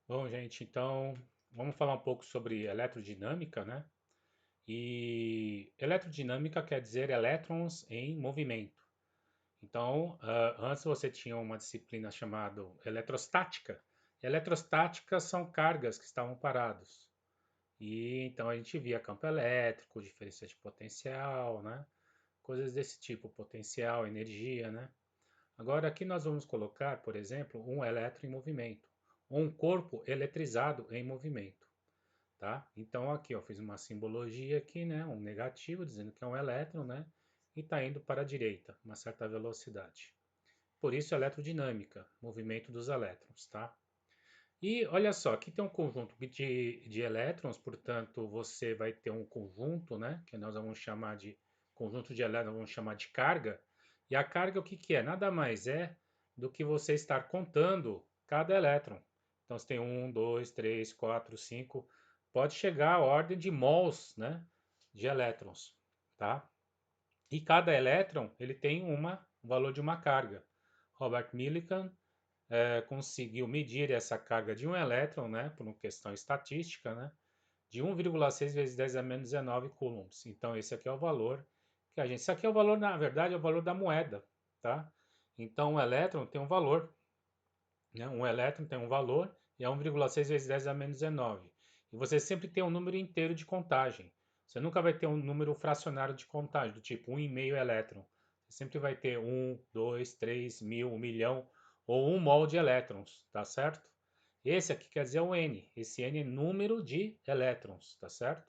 Bom, gente, então vamos falar um pouco sobre eletrodinâmica, né? E eletrodinâmica quer dizer elétrons em movimento. Então, antes você tinha uma disciplina chamada eletrostática. Eletrostática são cargas que estavam parados. E então a gente via campo elétrico, diferença de potencial, né? Coisas desse tipo, potencial, energia, né? Agora aqui nós vamos colocar, por exemplo, um elétron em movimento, ou um corpo eletrizado em movimento. Tá? Então aqui eu fiz uma simbologia aqui, né, um negativo dizendo que é um elétron, né, e está indo para a direita, uma certa velocidade. Por isso eletrodinâmica, movimento dos elétrons, tá? E olha só, aqui tem um conjunto de elétrons, portanto você vai ter um conjunto, né, que nós vamos chamar de conjunto de elétrons, vamos chamar de carga. E a carga o que que é? Nada mais é do que você estar contando cada elétron. Então você tem um, dois, três, quatro, cinco, pode chegar à ordem de mols, né, de elétrons, tá? E cada elétron ele tem um valor de uma carga. Robert Millikan conseguiu medir essa carga de um elétron, né, por uma questão estatística, né, de 1,6 vezes 10 a menos 19 coulombs. Então esse aqui é o valor que a gente... Isso aqui é o valor, na verdade, é o valor da moeda, tá? Então um elétron tem um valor, né? Um elétron tem um valor e é 1,6 vezes 10 a menos 19. E você sempre tem um número inteiro de contagem. Você nunca vai ter um número fracionário de contagem, do tipo 1,5 elétron. Você sempre vai ter 1, 2, 3, 1000, 1 milhão ou 1 mol de elétrons, tá certo? Esse aqui quer dizer o N. Esse N é número de elétrons, tá certo?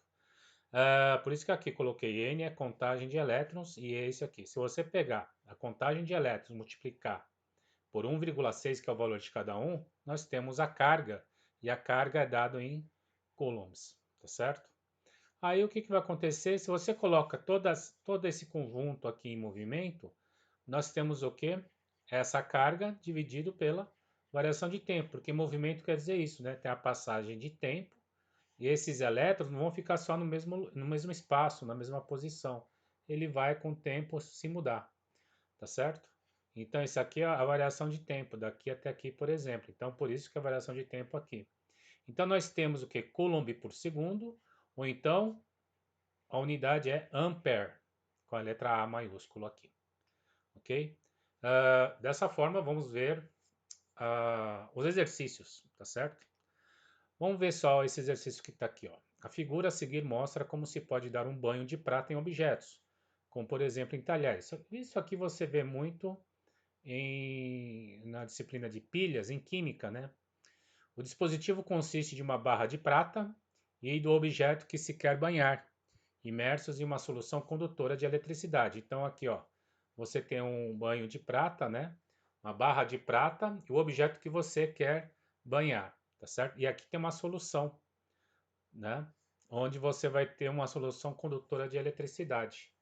Por isso que aqui coloquei N é contagem de elétrons e é esse aqui. Se você pegar a contagem de elétrons, multiplicar por 1,6, que é o valor de cada um, nós temos a carga. E a carga é dada em coulombs, tá certo? Aí o que, que vai acontecer? Se você coloca todo esse conjunto aqui em movimento, nós temos o quê? Essa carga dividido pela variação de tempo, porque movimento quer dizer isso, né? Tem a passagem de tempo e esses elétrons não vão ficar só no mesmo espaço, na mesma posição. Ele vai com o tempo se mudar, tá certo? Então, isso aqui é a variação de tempo, daqui até aqui, por exemplo. Então, por isso que é a variação de tempo aqui. Então, nós temos o que? Coulomb por segundo, ou então a unidade é ampere, com a letra A maiúsculo aqui, ok? Dessa forma, vamos ver os exercícios, tá certo? Vamos ver só esse exercício que está aqui, ó. A figura a seguir mostra como se pode dar um banho de prata em objetos, como por exemplo em talheres. Isso aqui você vê muito na disciplina de pilhas, em química, né? O dispositivo consiste de uma barra de prata e do objeto que se quer banhar, imersos em uma solução condutora de eletricidade. Então aqui, ó, você tem um banho de prata, né? Uma barra de prata e o objeto que você quer banhar, tá certo? E aqui tem uma solução, né? Onde você vai ter uma solução condutora de eletricidade.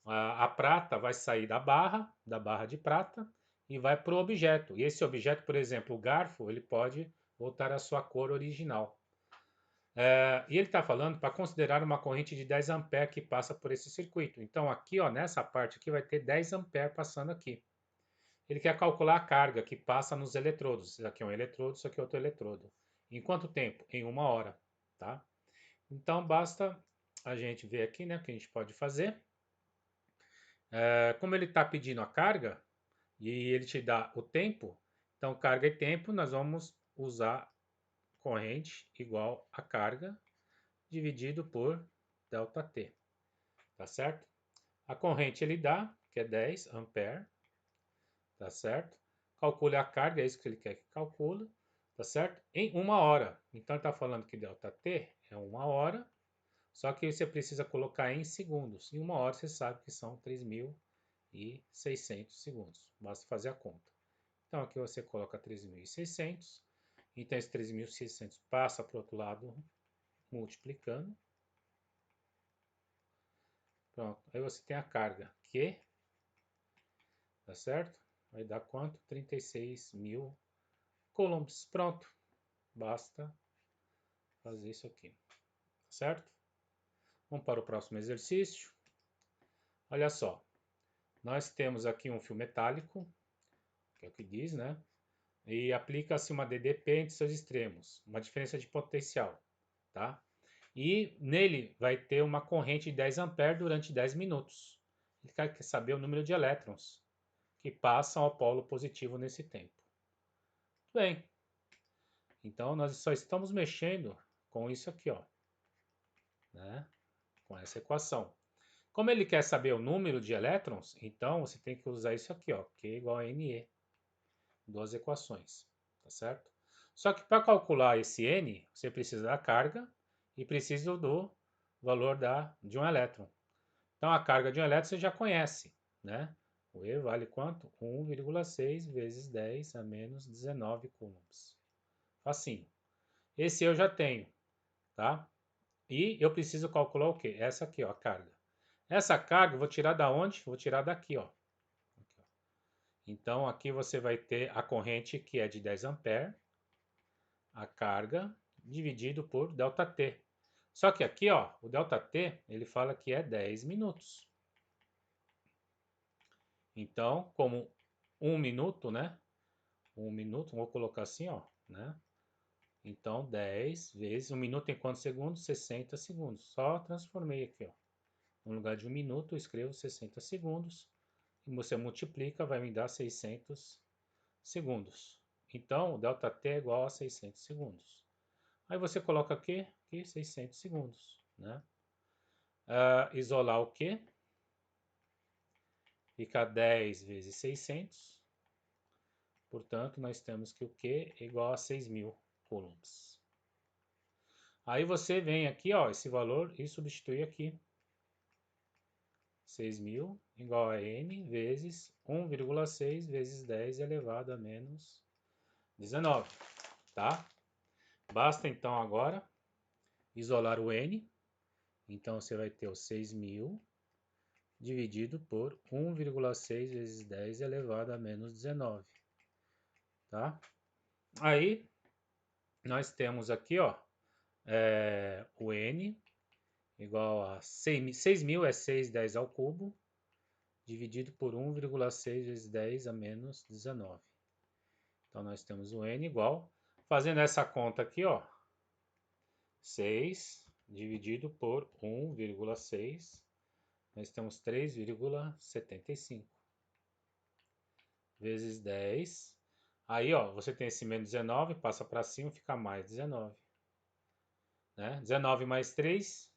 A prata vai sair da barra de prata, e vai para o objeto. E esse objeto, por exemplo, o garfo, ele pode voltar à sua cor original. E ele está falando para considerar uma corrente de 10 amperes que passa por esse circuito. Então aqui, ó, nessa parte aqui vai ter 10 amperes passando aqui. Ele quer calcular a carga que passa nos eletrodos. Isso aqui é um eletrodo, isso aqui é outro eletrodo. Em quanto tempo? Em 1 hora, tá? Então basta a gente ver aqui, né, o que a gente pode fazer. Como ele está pedindo a carga e ele te dá o tempo, então carga e tempo nós vamos usar corrente igual a carga dividido por ΔT, tá certo? A corrente ele dá, que é 10 ampere, tá certo? Calcule a carga, é isso que ele quer que calcule, tá certo? Em 1 hora. Então ele está falando que ΔT é 1 hora, só que você precisa colocar em segundos. Em 1 hora você sabe que são 3.600 segundos. Basta fazer a conta. Então aqui você coloca 3.600. Então esse 3.600 passa para o outro lado multiplicando. Pronto. Aí você tem a carga Q, tá certo? Vai dar quanto? 36.000 coulombs. Pronto. Basta fazer isso aqui, tá certo? Vamos para o próximo exercício. Olha só. Nós temos aqui um fio metálico, que é o que diz, né? e aplica-se uma DDP entre seus extremos, uma diferença de potencial, tá? E nele vai ter uma corrente de 10 amperes durante 10 minutos. Ele quer saber o número de elétrons que passam ao polo positivo nesse tempo. Bem, então nós só estamos mexendo com isso aqui, ó, né? Com essa equação. Como ele quer saber o número de elétrons, então você tem que usar isso aqui, ó, Q igual a NE, duas equações, tá certo? Só que para calcular esse N, você precisa da carga e precisa do valor de um elétron. Então a carga de um elétron você já conhece, né? O E vale quanto? 1,6 vezes 10 a menos 19 coulombs. Facinho. Esse eu já tenho, tá? E eu preciso calcular o quê? Essa aqui, ó, a carga. Essa carga eu vou tirar da onde? Vou tirar daqui, ó. Então aqui você vai ter a corrente que é de 10 amperes, a carga dividido por ΔT. Só que aqui, ó, o ΔT, ele fala que é 10 minutos. Então, como 1 minuto, né? 1 minuto, vou colocar assim, ó, né? Então, 10 vezes 1 minuto em quantos segundos? 60 segundos. Só transformei aqui, ó. No lugar de 1 minuto, eu escrevo 60 segundos. E você multiplica, vai me dar 600 segundos. Então, o ΔT é igual a 600 segundos. Aí você coloca aqui 600 segundos, né? Isolar o Q. Fica 10 vezes 600. Portanto, nós temos que o Q é igual a 6.000 coulombs. Aí você vem aqui, ó, esse valor e substitui aqui. 6.000 igual a N vezes 1,6 vezes 10 elevado a menos 19, tá? Basta então agora isolar o N. Então você vai ter o 6.000 dividido por 1,6 vezes 10 elevado a menos 19, tá? Aí nós temos aqui, ó, o N igual a 6.000 é 6, 10 ao cubo, dividido por 1,6 vezes 10 a menos 19. Então, nós temos o N igual, fazendo essa conta aqui, ó, 6 dividido por 1,6, nós temos 3,75 vezes 10. Aí, ó, você tem esse menos 19, passa para cima, fica mais 19. Né? 19 mais 3,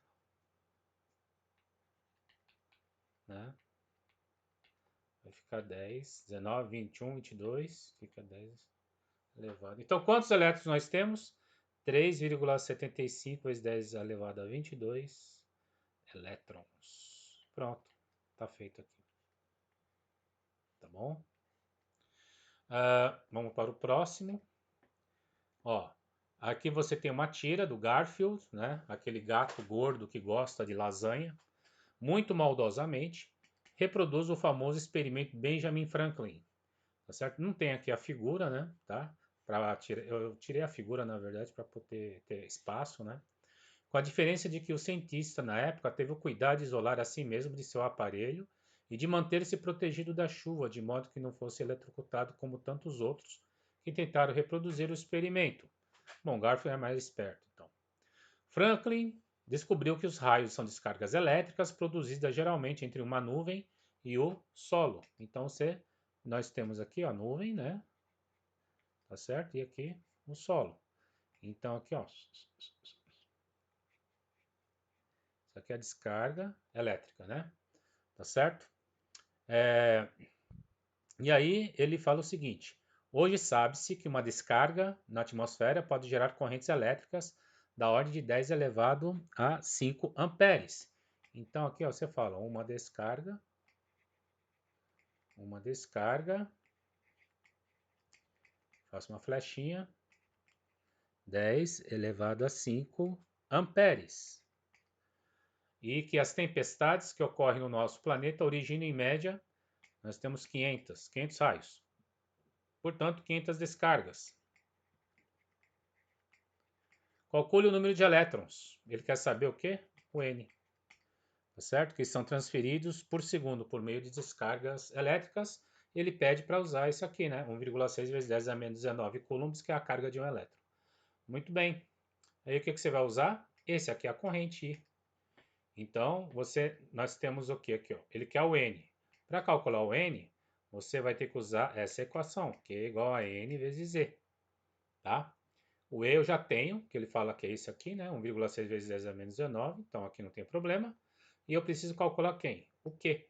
né? Vai ficar 10, 19, 21, 22, fica 10 elevado. Então, quantos elétrons nós temos? 3,75 vezes 10 elevado a 22 elétrons. Pronto, tá feito aqui. Tá bom? Vamos para o próximo. Ó, aqui você tem uma tira do Garfield, né? Aquele gato gordo que gosta de lasanha. Muito maldosamente, reproduz o famoso experimento Benjamin Franklin. Tá certo? Não tem aqui a figura, né? Tá? Eu tirei a figura, na verdade, para poder ter espaço, né? Com a diferença de que o cientista, na época, teve o cuidado de isolar a si mesmo de seu aparelho e de manter-se protegido da chuva, de modo que não fosse eletrocutado como tantos outros que tentaram reproduzir o experimento. Bom, Garfield é mais esperto, então. Franklin descobriu que os raios são descargas elétricas produzidas geralmente entre uma nuvem e o solo. Então, nós temos aqui a nuvem, né? Tá certo? E aqui o solo. Então, aqui, ó. Isso aqui é a descarga elétrica, né? Tá certo? E aí ele fala o seguinte: hoje sabe-se que uma descarga na atmosfera pode gerar correntes elétricas da ordem de 10 elevado a 5 amperes. Então aqui ó, você fala uma descarga, faço uma flechinha, 10 elevado a 5 amperes. E que as tempestades que ocorrem no nosso planeta originam em média, nós temos 500 raios. Portanto, 500 descargas. Calcule o número de elétrons. Ele quer saber o quê? O N. Tá certo? Que são transferidos por segundo por meio de descargas elétricas. ele pede para usar isso aqui, né? 1,6 vezes 10 a menos 19 coulombs, que é a carga de um elétron. Muito bem. Aí o que você vai usar? Esse aqui é a corrente I. Então, nós temos o que aqui? Ó? Ele quer o N. Para calcular o N, você vai ter que usar essa equação, que é igual a N vezes Z. Tá? O E eu já tenho, que ele fala que é esse aqui, né? 1,6 vezes 10 a menos 19, então aqui não tem problema. E eu preciso calcular quem? O Q.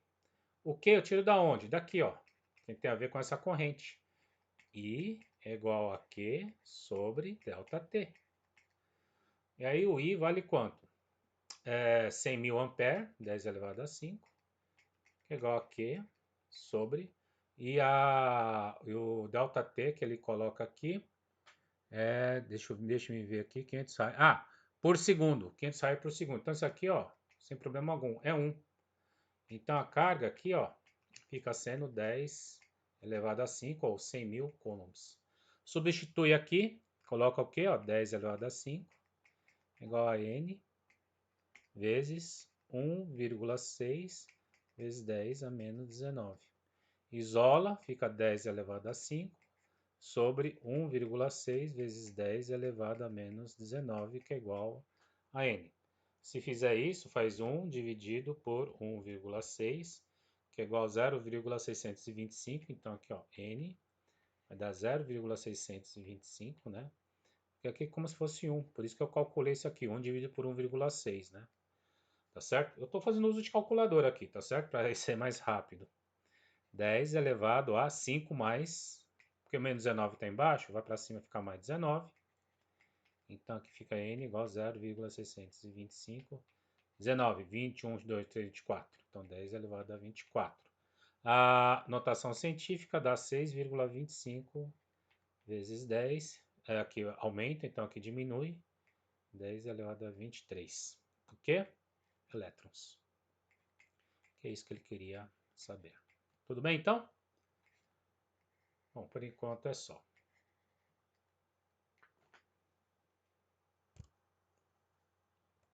O Q eu tiro da onde? Daqui, ó. Que tem a ver com essa corrente. I é igual a Q sobre ΔT. E aí o I vale quanto? 100.000 ampere, 10 elevado a 5, que é igual a Q sobre... E o ΔT que ele coloca aqui deixa eu ver aqui, 500 raio. Por segundo, 500 raio por segundo. Então isso aqui, ó, sem problema algum, é 1. Então a carga aqui, ó, fica sendo 10 elevado a 5, ou 100.000 coulombs. Substitui aqui, coloca o quê? Ó, 10 elevado a 5, igual a N, vezes 1,6 vezes 10 a menos 19. Isola, fica 10 elevado a 5, sobre 1,6 vezes 10 elevado a menos 19, que é igual a N. Se fizer isso, faz 1 dividido por 1,6, que é igual a 0,625. Então, aqui, ó, N vai dar 0,625, né? Porque aqui é como se fosse 1. Por isso que eu calculei isso aqui, 1 dividido por 1,6, né? Tá certo? Eu estou fazendo uso de calculadora aqui, tá certo? Para ser mais rápido. 10 elevado a 5 mais... Porque o menos 19 está embaixo, vai para cima ficar mais 19. Então aqui fica N igual a 0,625. 19, 21, 2, 3, 24. Então 10 elevado a 24. A notação científica dá 6,25 vezes 10. Aqui aumenta, então aqui diminui. 10 elevado a 23. O quê? Elétrons. Que é isso que ele queria saber. Tudo bem, então? Bom, por enquanto é só.